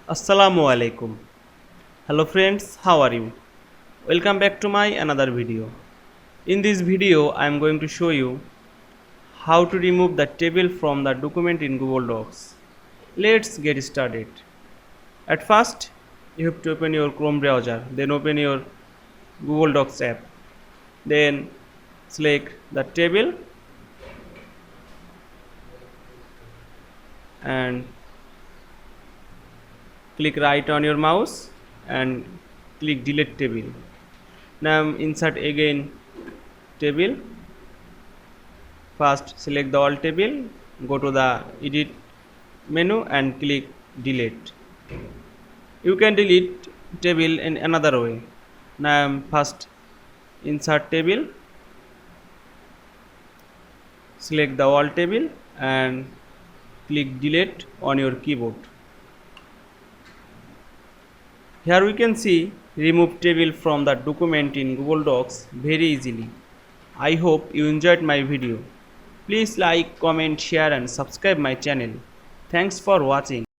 Assalamu Walaikum. Hello friends, how are you? Welcome back to my another video. In this video, I am going to show you how to remove the table from the document in Google Docs. Let's get started. At first, you have to open your Chrome browser, then open your Google Docs app. Then select the table and click right on your mouse and click delete table. Now insert again table. First select the all table, go to the edit menu and click delete. You can delete table in another way. Now first insert table, select the all table and click delete on your keyboard. Here we can see remove table from the document in Google Docs very easily. I hope you enjoyed my video. Please like, comment, share and subscribe my channel. Thanks for watching.